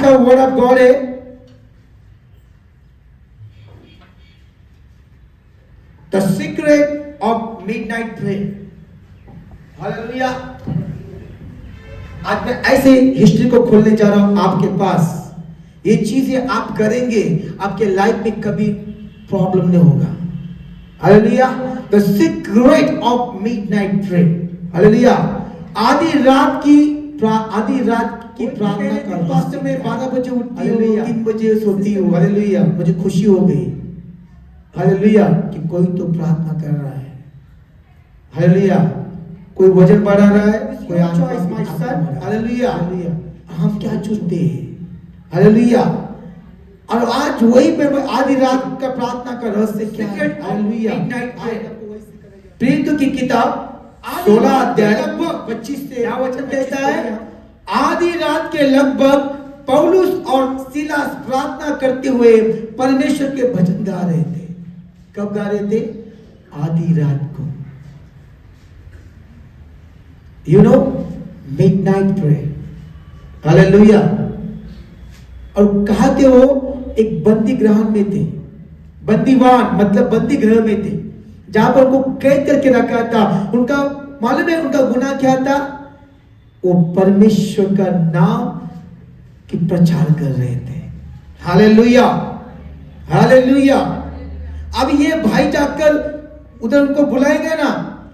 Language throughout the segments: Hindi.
आज का वर्ड ऑफ गॉड है the secret of midnight prayer. Hallelujah. आज मैं ऐसे हिस्ट्री को खोलने जा रहा हूं आपके पास। ये चीजें आप करेंगे, आपके लाइफ में कभी प्रॉब्लम नहीं होगा। Hallelujah. The secret of midnight prayer. Hallelujah. आधी रात की प्रार्थना कर। वास्तव में 12 बजे उठती हूँ, 3 बजे सोती हूँ। हालेलुया। मुझे खुशी हो गई। हालेलुया कि कोई तो प्रार्थना कर रहा है। हालेलुया। कोई वजन बढ़ा रहा है, कोई हालेलुया। हम क्या चुनते हैं? हालेलुया। और आज वही पे आधी रात का प्रार्थना का रहस्य क्या है? हालेलुया। प्रेरितों की किताब 16 अध्याय 25 से क्या वचन कहता है? आधी रात के लगभग पौलुस और सीलास प्रार्थना करते हुए परमेश्वर के भजन गा रहे थे। कब गा रहे थे? आधी रात को। You know, midnight prayer. Hallelujah. और कहा थे वो एक बंदी गृह में थे। बंदीवान मतलब बंदी गृह में थे, जहां पर उनको कैद करके रखा था। उनका मालूम है उनका गुनाह क्या था? वो परमेश्वर का नाम की प्रचार कर रहे थे। हालेलुया। हालेलुया। अब ये भाई जाकर उधर उनको बुलाएंगे ना।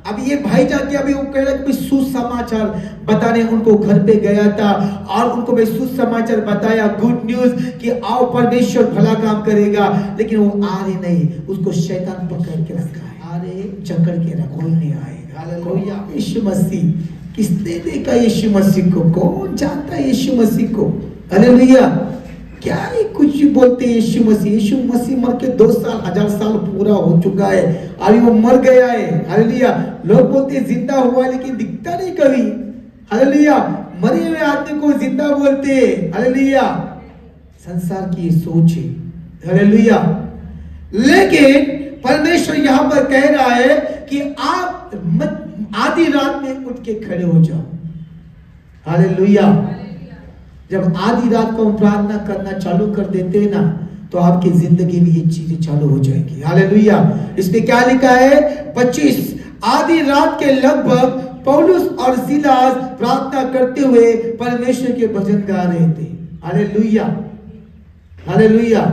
अब ये भाई जाके अभी वो कह रहा है कि सुसमाचार बताने उनको घर पे गया था और उनको मैं सुसमाचार बताया, गुड न्यूज कि आओ परमेश्वर भला काम करेगा। लेकिन वो आ रहे नहीं, उसको शैतान पकड़ के रखा है। अरे जकड़ के रखा, कोई नहीं आएगा। हालेलुया। यीशु मसीह, किसने देखा यीशु मसीह को? कौन जानता है यीशु मसीह को? हालेलुया। क्या ही कुछ भी बोलते हैं यीशु मसीह। यीशु मसीह मर के 2 साल 1000 साल पूरा हो चुका है, अभी वो मर गया है। हालेलुया। लोग बोलते हैं जिंदा हुआ, लेकिन दिखता नहीं कभी। हालेलुया। मरे हुए आदमी को जिंदा बोलते हैं। हालेलुया। संसार की सोच है। हालेलुया। लेकिन परमेश्वर यहां पर कह रहा है कि आप आधी रात में उठ के खड़े हो जाओ। हालेलुया। जब आधी रात को हम प्रार्थना करना चालू कर देते हैं ना, तो आपकी जिंदगी में ये चीजें चालू हो जाएगी। हालेलुया। इसमें क्या लिखा है? 25 आधी रात के लगभग पौलुस और सीलास प्रार्थना करते हुए परमेश्वर के भजन गा रहे थे। हालेलुया। हालेलुया।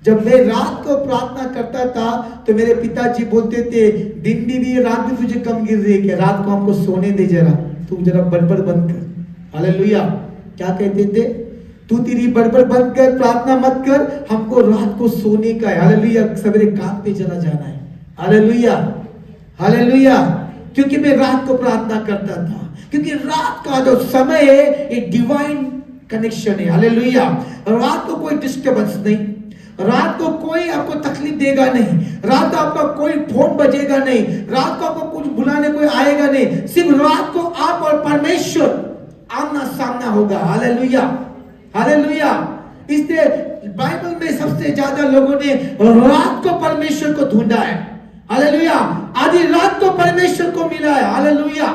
जब मैं रात को प्रार्थना करता था तो मेरे पिताजी बोलते थे, दिन भी रात भी तुझे कम गिर रही है क्या? रात को हमको सोने दे, जरा तू जरा बड़बड़ बंद कर। हालेलुया। क्या कहते थे? तू तेरी बड़बड़ बंद कर, प्रार्थना मत कर, हमको रात को सोने का है। हालेलुया। सवेरे काम पे चला जाना है। हालेलुया। हालेलुया। क्योंकि मैं रात को प्रार्थना करता था, क्योंकि रात का जो समय है एक डिवाइन कनेक्शन है। हालेलुया। रात को कोई डिस्टर्बेंस नहीं, रात को कोई आपको तकलीफ देगा नहीं, रात को आपका कोई फोन बजेगा नहीं, रात को आपको कुछ बुलाने कोई आएगा नहीं। सिर्फ रात को आप और परमेश्वर आमना सामना होगा। हालेलुया। हालेलुया। इसलिए बाइबल में सबसे ज्यादा लोगों ने रात को परमेश्वर को ढूंढा है। हालेलुया। आधी रात को परमेश्वर को मिला है। हालेलुया।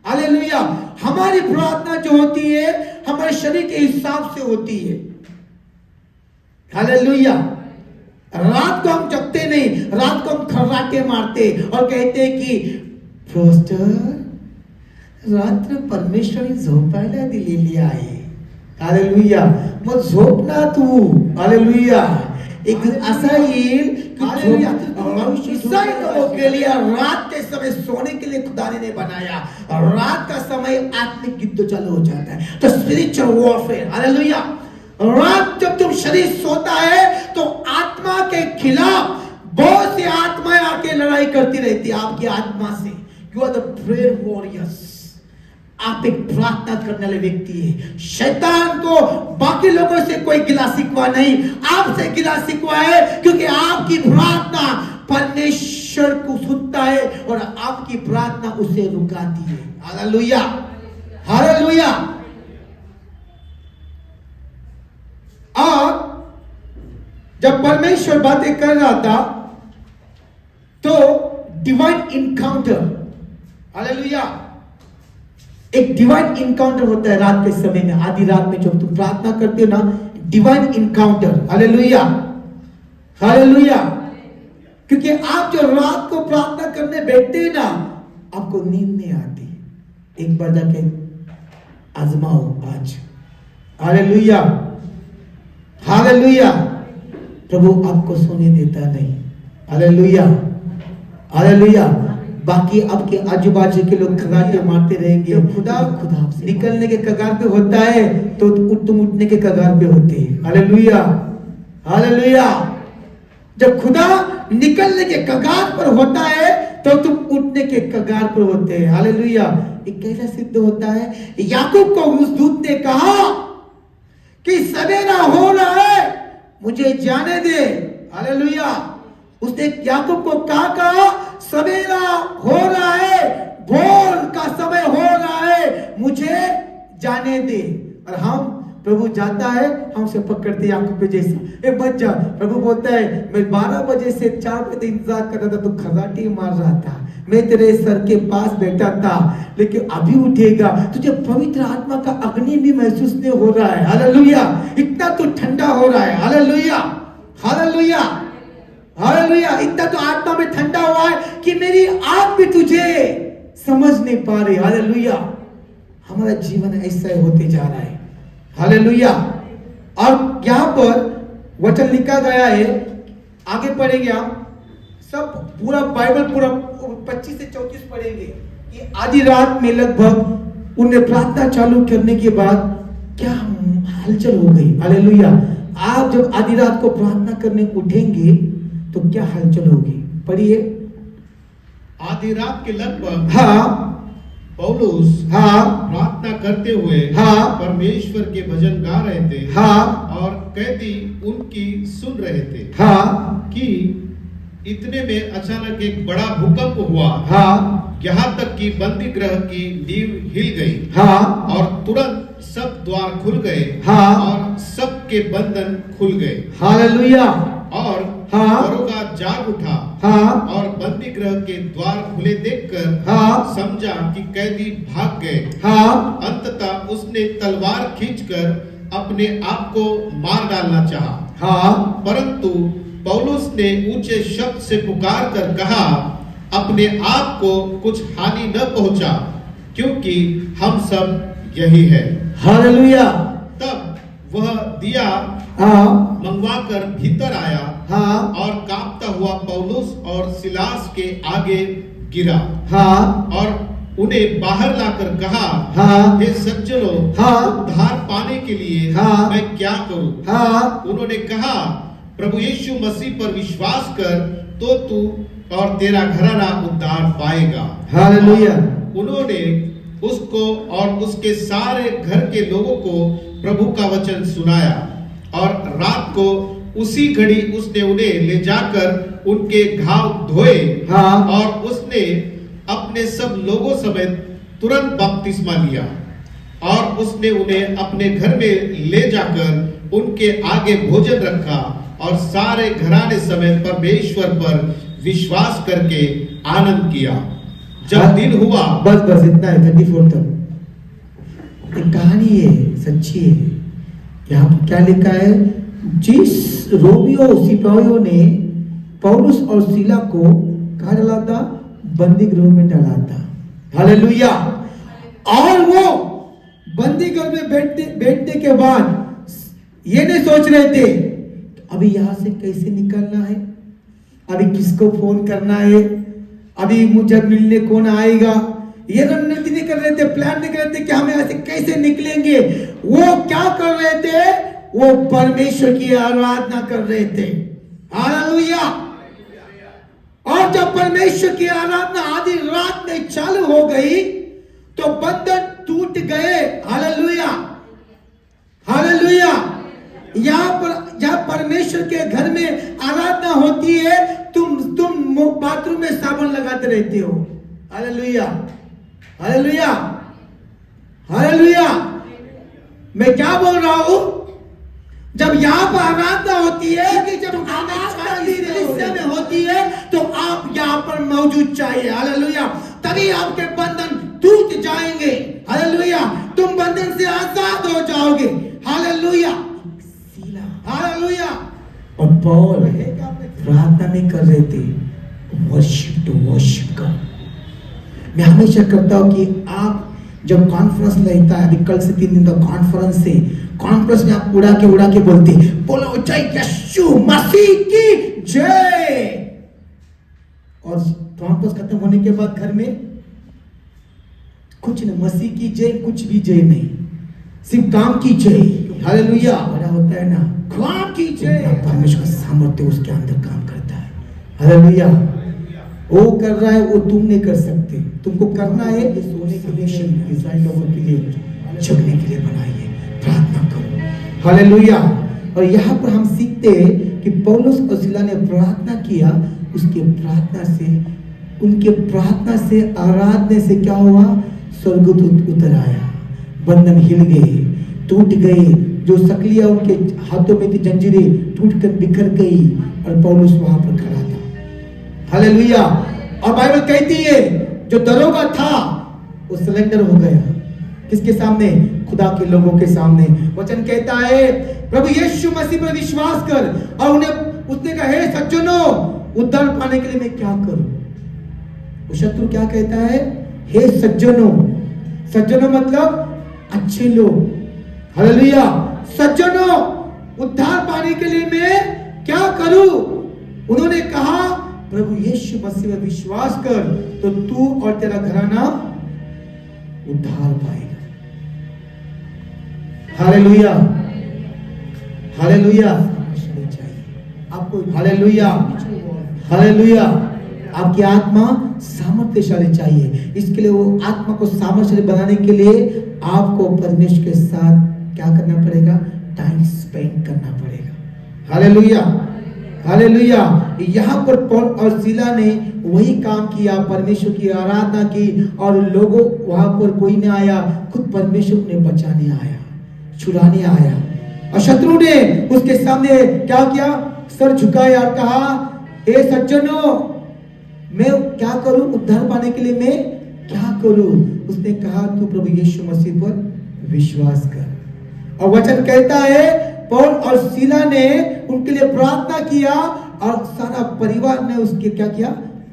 हालेलुया। हमारी प्रार्थना जो होती है हमारे शरीर के हिसाब से होती है। हालेलुया। रात को हम जगते नहीं, रात को हम खर्राटे मारते और कहते कि प्रोस्टर रात्र परमेश्वरी झोपायला दिलेली आहे। हालेलुया। मग झोप ना तू। हालेलुया। एक दिन ऐसा येईल कि लोगों के लिए रात के समय सोने के लिए खुदा ने बनाया, और रात का समय आत्मिक युद्ध चालू हो जाता है, तो स्पिरिचुअल वॉरफेयर। हालेलुया। रात जब तुम शरीर सोता है तो आत्मा के खिलाफ बहुत सी आत्माएं आके लड़ाई करती रहती है आपकी आत्मा से। You are the prayer warriors. आप एक प्रार्थना करने वाले व्यक्ति है। शैतान को बाकी लोगों से कोई गिला शिकवा नहीं, आपसे गिला शिकवा है, क्योंकि आपकी प्रार्थना परमेश्वर को सुनता है और आपकी प्रार्थना उसे रुकाती है। हालेलुया। हालेलुया। और जब परमेश्वर बातें कर रहा था तो डिवाइन इनकाउंटर, हालेलुया, एक डिवाइन इनकाउंटर होता है रात के समय में, आधी रात में जब तुम प्रार्थना करते हो ना, डिवाइन इनकाउंटर। Hallelujah, hallelujah. क्योंकि आप जो रात को प्रार्थना करने बैठते हैं ना, आपको नींद नहीं आती। एक बार जाके आजमाओ आज। Hallelujah, hallelujah. प्रभु आपको सोने देता नहीं। Hallelujah, hallelujah. बाकी आपके आजू बाजू के लोग खगाटे मारते रहेंगे, खुदा से निकलने के कगार पे होता है तो तुम उठने के कगार पे होते हैं। Hallelujah, hallelujah. जब खुदा निकलने के कगार पर होता है तो तुम उठने के कगार पर होते हैं। हालेलुया। ये कैसा सिद्ध होता है? याकूब को उस दूत ने कहा कि सवेरा हो रहा है, मुझे जाने दे। हालेलुया। उसने याकूब को कहा सवेरा हो रहा है, भोर का समय हो रहा है, मुझे जाने दे। और हम प्रभु जाता है, हमसे पकड़ते याकूब पे जैसा, ए बच जा। प्रभु बोलता है मैं 12 बजे से 4 बजे इंतजार कर रहा था, तो खगाटी मार रहा था, मैं तेरे सर के पास बैठा था, लेकिन अभी उठेगा। तुझे पवित्र आत्मा का अग्नि भी महसूस नहीं हो रहा है। हालेलुया। इतना तो ठंडा हो रहा है। Hallelujah, hallelujah, hallelujah. इतना तो आत्मा में ठंडा हुआ है कि मेरी आंख भी तुझे समझ नहीं पा रही। हालेलुया। हमारा जीवन ऐसा होते जा रहा है। हालेलुया। और यहां पर वचन लिखा गया है, आगे पढ़ेंगे आप सब, पूरा बाइबल पूरा 25 से 34 पढ़ेंगे कि आधी रात में लगभग उन्हें प्रार्थना चालू करने के बाद क्या हलचल हो गई। हालेलुया। आप जब आधी रात को प्रार्थना करने उठेंगे तो क्या हलचल होगी? पढ़िए। आधी रात के लगभग हाँ पौलुस प्रार्थना करते हुए परमेश्वर के भजन गा रहे थे और कैदी उनकी सुन रहे थे कि इतने में अचानक एक बड़ा भूकंप हुआ, यहाँ तक कि बंदी गृह की नींव हिल गई और तुरंत सब द्वार खुल गए और सबके बंधन खुल गए। हालेलुया। और दरोगा जाग उठा और बंदी गृह के द्वार खुले देखकर समझा कि कैदी भाग गए। अंततः उसने तलवार खींचकर अपने आप को मार डालना चाहा, परंतु पौलुस ने ऊंचे शब्द से पुकार कर कहा, अपने आप को कुछ हानि न पहुंचा, क्योंकि हम सब यही है। हालेलुया। तब वह दिया मंगवाकर भीतर आया और कांपता हुआ पौलुस और सिलास के आगे गिरा और उन्हें बाहर लाकर कहा, हे सज्जनों, उद्धार पाने के लिए मैं क्या करूं? उन्होंने कहा, प्रभु यीशु मसीह पर विश्वास कर तो तू और तेरा घराना उद्धार पाएगा। हालेलुया। उन्होंने उसको और उसके सारे घर के लोगों को प्रभु का वचन सुनाया और रात को उसी घड़ी उसने उन्हें ले जाकर उनके घाव धोए और उसने अपने सब लोगों समेत तुरंत बपतिस्मा लिया और उसने उन्हें अपने घर में ले जाकर उनके आगे भोजन रखा और सारे घराने समेत परमेश्वर पर विश्वास करके आनंद किया। जब दिन हुआ, बस इतना है। 34 तक एक कहानी है, सच्ची है। यहाँ पर क्या लिखा है? जिस रोमियो सिपाहियों ने पौलुस और सीला को कहा डाला था, बंदी गृह में डाला था। हालेलुया। और वो बंदी गृह में बैठने के बाद ये नहीं सोच रहे थे अभी यहां से कैसे निकलना है, अभी किसको फोन करना है, अभी मुझे मिलने कौन आएगा। ये रणनीति नहीं कर रहे थे, प्लान नहीं कर रहे थे कि हम यहाँ से कैसे निकलेंगे। वो क्या कर रहे थे? वो परमेश्वर की आराधना कर रहे थे। हालेलुया। और जब परमेश्वर की आराधना आधी रात में चालू हो गई तो बंधन टूट गए। Hallelujah, hallelujah. यहाँ परमेश्वर के घर में आराधना होती है, तुम बाथरूम में साबुन लगाते रहते हो। Hallelujah, hallelujah, hallelujah. मैं क्या बोल रहा हूं? जब यहाँ पर आराधना होती है कि जब हिस्से में होती है तो आप यहाँ पर मौजूद चाहिए। हालेलुया। तभी आपके बंधन टूट जाएंगे। हालेलुया, तुम बंधन से आजाद हो जाओगे। Hallelujah, hallelujah. और पौल प्रार्थना नहीं कर रहे थे, वर्शिप टू वर्शिप का। मैं हमेशा करता हूं कि आप जब कॉन्फ्रेंस लेता है, अभी कल से 3 दिन का कॉन्फ्रेंस है, कॉन्फ्रेंस में आप उड़ा के बोलते, बोलो जय यीशु मसीह की जय। और कॉन्फ्रेंस खत्म होने के बाद घर में कुछ नहीं, मसीह की जय, कुछ भी जय नहीं, सिर्फ काम की जय। हालेलुया, बड़ा होता है ना, काम की जय। परमेश्वर का सामर्थ्य उसके अंदर काम करता है। हालेलुया, वो कर रहा है, वो तुम नहीं कर सकते। तुमको करना है सोने के लिए, इस्राएल लोगों के लिए, जगने के लिए बनाइए, प्रार्थना करो। हालेलुया। और यहाँ पर हम सीखते हैं कि पौलुस और सीला ने प्रार्थना किया, उसके प्रार्थना से, उनके प्रार्थना से, आराधने से क्या हुआ, स्वर्गदूत उतर आया, बंधन हिल गए, टूट गए, जो सकलियां उनके हाथों में थी, जंजीरें टूट कर बिखर गई, और पौलुस वहां पर खड़ा था। हालेलुया। और बाइबल कहती है जो दरोगा था वो सिलेंडर हो गया, किसके सामने, खुदा के लोगों के सामने। वचन कहता है प्रभु यीशु मसीह पर विश्वास कर, और उसने कहा, हे सज्जनों, उद्धार पाने के लिए मैं क्या करूं। वो शत्रु क्या कहता है, हे सज्जनों। सज्जनों मतलब अच्छे लोग। हालेलुया, सज्जनों, उद्धार पाने के लिए मैं क्या करूं। उन्होंने कहा प्रभु यीशु मसीह में विश्वास कर तो तू और तेरा घराना उद्धार पाएगा। Hallelujah, hallelujah. आपको हालेलुया, हालेलुया, आपकी आत्मा सामर्थ्यशाली चाहिए। इसके लिए, वो आत्मा को सामर्थ्यशाली बनाने के लिए आपको परमेश्वर के साथ क्या करना पड़ेगा, टाइम स्पेंड करना पड़ेगा। Hallelujah, hallelujah. यहाँ पर पौल और सीला ने वही काम किया, परमेश्वर की आराधना की, और लोगों वहां पर कोई नहीं आया, खुद परमेश्वर ने बचाने आया, छुड़ाने आया। और शत्रु ने उसके सामने क्या किया, सर झुकाया और कहा, हे सज्जनों, मैं क्या करूं, उद्धार पाने के लिए मैं क्या करूं। उसने कहा, तू प्रभु यीशु मसीह पर विश्वास कर। और वचन कहता है पौल और सीला ने उनके लिए प्रार्थना किया, और सारा परिवार ने उसके क्या किया,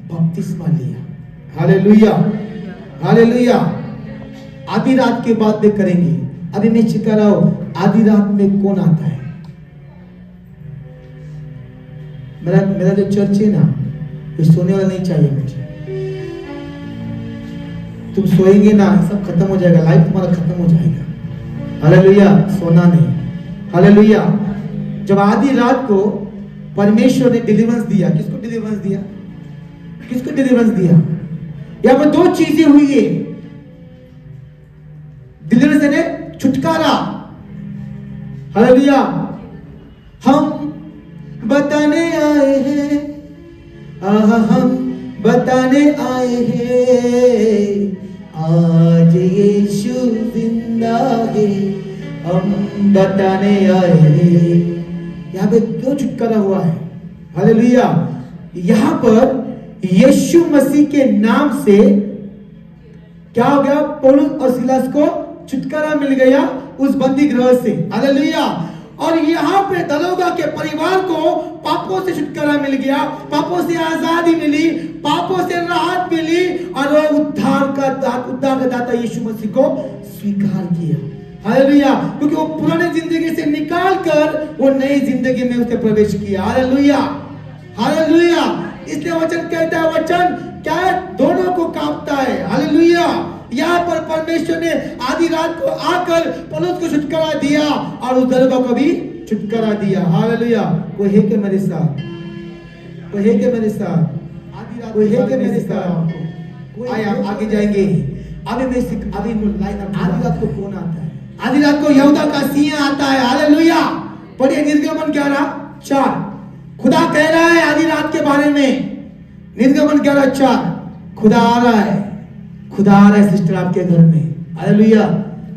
बपतिस्मा लिया। Hallelujah, hallelujah. आधी रात की बात में करेंगे। अभी मैं चिता रहा हूं, आधी रात में कौन आता है। मेरा जो चर्च है ना, ये सोने वाला नहीं चाहिए मुझे। तुम सोएंगे ना, सब खत्म हो जाएगा, लाइफ तुम्हारा खत्म हो जाएगा। हालेलुया, सोना नहीं। हालेलुया। जब आधी रात को परमेश्वर ने डिलीवरेंस दिया, किसको डिलीवरेंस दिया, किसको डिलीवरेंस दिया। यहां पर 2 चीजें हुई है। डिलीवरेंस यानी छुटकारा। हालेलुया। हम बताने आए हैं, हम बताने आए हैं, आज यीशु जिंदा है, हम बताने आए हैं। यहाँ पे क्यों छुटकारा हुआ है। हालेलुया। यहाँ पर यीशु मसीह के नाम से क्या हो गया, पौलुस और सीलास को छुटकारा मिल गया उस बंदी गृह से। हालेलुया। और यहाँ पे दरोगा के परिवार को पापों से छुटकारा मिल गया, पापों से आजादी मिली, पापों से राहत मिली, और वो उद्धार का दाता यीशु मसीह को स्वीकार किया। हालेलुया। क्योंकि वो पुराने जिंदगी से निकाल कर वो नई जिंदगी में उसने प्रवेश किया। Hallelujah, hallelujah. इसलिए वचन कहता है, वचन क्या है, दोनों को कांपता है। हालेलुया। यहाँ पर परमेश्वर ने आधी रात को आकर पौलुस को छुटकारा दिया, और उस दरोगा को भी छुटकारा दिया। हालेलुया। कोई है क्या मेरे साथ, कोई है क्या मेरे साथ, आधी रात कोई है क्या मेरे साथ। आइए हम आगे जाएंगे। अभी आधी रात को कौन आता है, आधी रात को यहूदा का सिंह आता है। हालेलुया। पढ़िए निर्गमन 11:4। खुदा कह रहा है आधी रात के बारे में, निर्गमन 11:4। खुदा आ रहा है, खुदा आ रहा है सिस्टर आपके घर में। हालेलुया।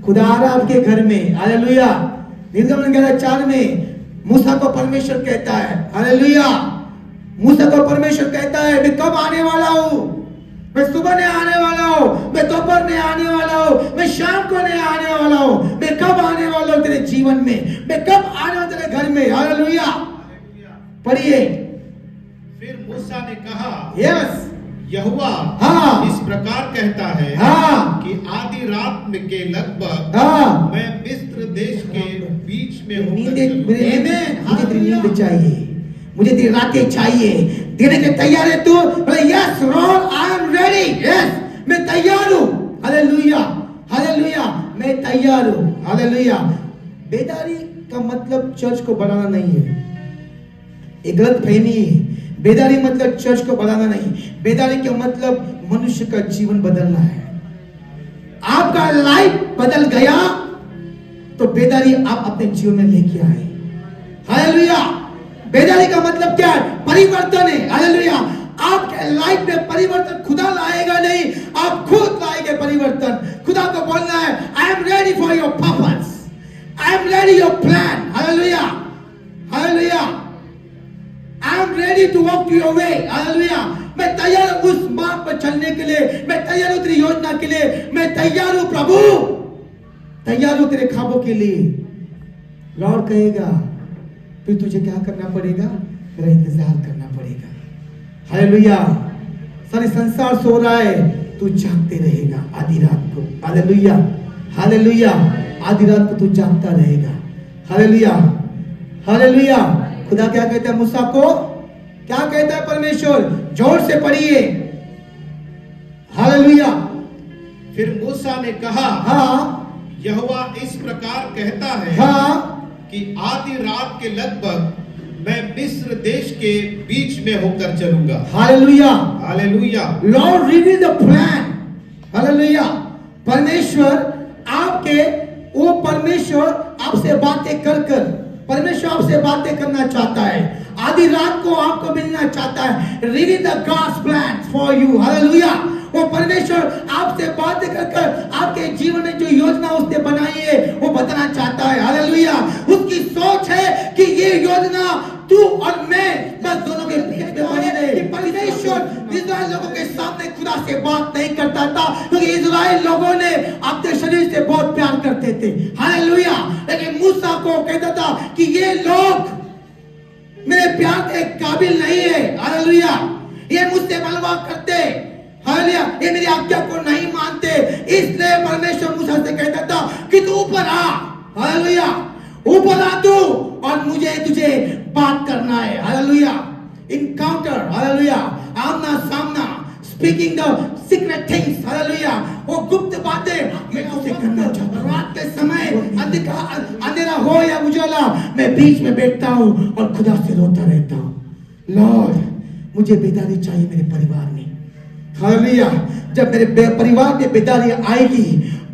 खुदा आ रहा है आपके घर में। हालेलुया। निर्गमन 11:4 में मूसा को परमेश्वर कहता है, हालेलुया, मूसा को परमेश्वर कहता है, मैं कब आने वाला हूं, मैं सुबह नहीं आने वाला हूँ, मैं दोपहर नहीं आने वाला हूँ, मैं शाम को नहीं आने वाला हूँ। मैं कब आने वाला हूँ तेरे जीवन में, मैं कब आने वाला तेरे घर में। हालेलुया। पढ़िए। फिर मूसा ने कहा, यस, यहोवा हाँ, इस प्रकार कहता है, हाँ, कि आधी रात में के लगभग हाँ, मैं मिस्र देश के बीच में होकर मुझे चलूंगा। तेरी नींद चाहिए, मुझे तेरी रातें चाहिए। देने के तैयार है तू? Yes Lord, I am ready. Yes, मैं तैयार हूँ। हालेलुया, हालेलुया, मैं तैयार हूँ। हालेलुया। बेदारी का मतलब चर्च को बढ़ाना नहीं है, एक गलत फहमी है। बेदारी मतलब चर्च को बढ़ाना नहीं, बेदारी का मतलब मनुष्य का जीवन बदलना है। आपका लाइफ बदल गया तो बेदारी आप अपने जीवन में लेके आए। हालेलुया। बेदारी का मतलब क्या है? परिवर्तन है। हालेलुया। आपके लाइफ में परिवर्तन खुदा लाएगा नहीं, आप खुद लाएंगे परिवर्तन। खुदा को बोलना है, I am ready for your purpose, I am ready your plan. Hallelujah, hallelujah. I am ready to walk to your way. Hallelujah. मैं तैयार हूँ उस मार्ग पर चलने के लिए, मैं तैयार हूँ तेरी योजना के लिए, मैं तैयार हूँ प्रभु, तैयार हूँ तेरे ख्वाबों के लिए। लॉर्ड कहेगा, फिर तुझे क्या करना पड़ेगा? मेरा इंतजार करना पड़ेगा। हालेलुया। सारे संसार सो रहा है, तू जागते रहेगा आधी रात को। Hallelujah, hallelujah. आधी रात को तू जागता रहेगा। Hallelujah, hallelujah. खुदा क्या कहता है मूसा को? क्या कहता है परमेश्वर? जोर से पढ़िए। हालेलुया। फिर मूसा ने कहा, हाँ, यहोवा इस प्रकार कहता है, हाँ, कि आधी रात के लगभग मैं मिस्र देश के बीच में होकर चलूंगा। Hallelujah, hallelujah. Lord reveal the plan. Hallelujah. परमेश्वर आपके, वो परमेश्वर आपसे बातें कर परमेश्वर आपसे बातें करना चाहता है। आधी रात को आपको मिलना चाहता है। Read the gods plan for you. Hallelujah. वो परमेश्वर आपसे बातें कर आपके जीवन में जो योजना उसने बनाई है वो बताना चाहता है। हालेलुया। उसकी सोच है कि ये योजना तू और मैं बस दोनों के बीच में बनी रहे। परमेश्वर इस्राएल लोगों के सामने खुदा से बात नहीं करता था, क्योंकि इस्राएल लोगों ने अपने शरीर से बहुत प्यार करते थे। हालेलुया। लेकिन मूसा को कहता था कि ये लोग मेरे प्यार के काबिल नहीं है। हालेलुया। ये मुझसे बलवा करते, हालेलुया, ये मेरी आज्ञा को नहीं मानते। इसलिए परमेश्वर मूसा से कहता था कि तू ऊपर आ। हालेलुया। ऊपर आ तू, और मुझे तुझे बात करना है। हालेलुया। इनकाउंटर। हालेलुया। आमना सामना, speaking the secret things. Hallelujah. वो गुप्त बातें मैं तुझसे करना चाहता हूं। रात के समय अंधेरा हो या उजाला, मैं बीच में बैठता हूं और खुदा से रोता रहता हूं। लॉर्ड, मुझे बेदारी चाहिए मेरे परिवार में। हालेलुया। जब मेरे परिवार में बेदारी आएगी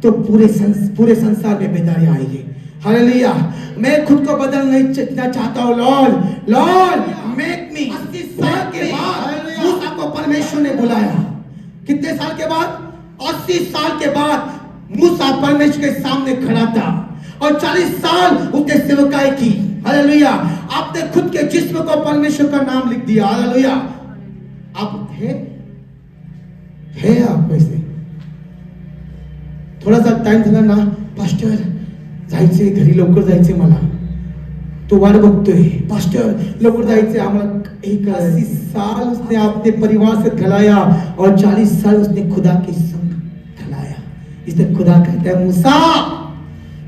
तो पूरे संसार में बेदारी आएगी। हालेलुया। मैं खुद को बदलना चाहता हूँ। Lord, Lord make me. 80 साल के बाद मूसा को परमेश्वर ने बुलाया। कितने साल के बाद? 80 साल के बाद मूसा परमेश्वर के सामने खड़ा था और 40 साल उसने सेवकाई की। हालेलुया। आपने खुद के जिस्म को परमेश्वर का नाम लिख दिया। हालेलुया। आप है आप वैसे? थोडासा टाइम झाला ना, पास्टर जायचे घरी, लवकर जायचे मला, तो वाट बघतोय, पास्टर लवकर जायचे आम्हाला। एक 80 साल उसने अपने परिवार से खिलाया और 40 साल उसने खुदा के संग खिलाया। इसलिए खुदा कहता है, मूसा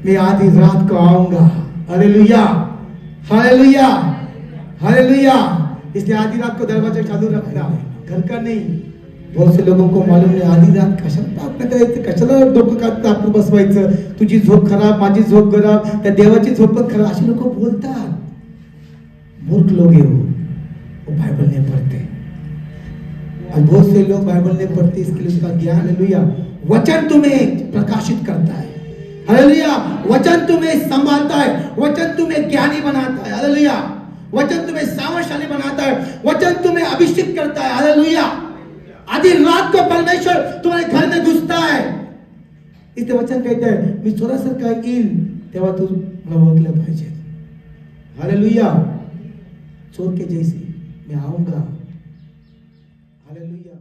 मैं आधी रात को आऊंगा। Hallelujah, hallelujah, hallelujah. इसलिए आधी रात को दरवाजा चालू रखना, घर का नहीं। बहुत से लोगों को मालूम नहीं, आधी रात कशाला आपलं करायचं, कशाला डोकं काढतं आपलं बसवायचं, तुझी झोप खराब, माझी झोप खराब, त्या देवाची झोप पण खराब, असे लोक बोलतात। मूर्ख लोग है वो बाइबल नहीं पढ़ते। और बहुत से लोग बाइबल नहीं पढ़ते, इसके लिए उसका ज्ञान, हालेलुया, वचन तुम्हें प्रकाशित करता है। हालेलुया। वचन तुम्हें संभालता है, वचन तुम्हें ज्ञानी बनाता है। हालेलुया। वचन तुम्हें सामर्थशाली बनाता है, वचन तुम्हें अभिषेक करता है। हालेलुया। आधी रात को परमेश्वर तुम्हारे घर में घुसता है। इथे वचन कहता है, मी थोडासा काय येईल तेव्हा तू मला ओळखलं पाहिजे। हालेलुया। चोर के जैसे मैं आऊंगा। हालेलुया।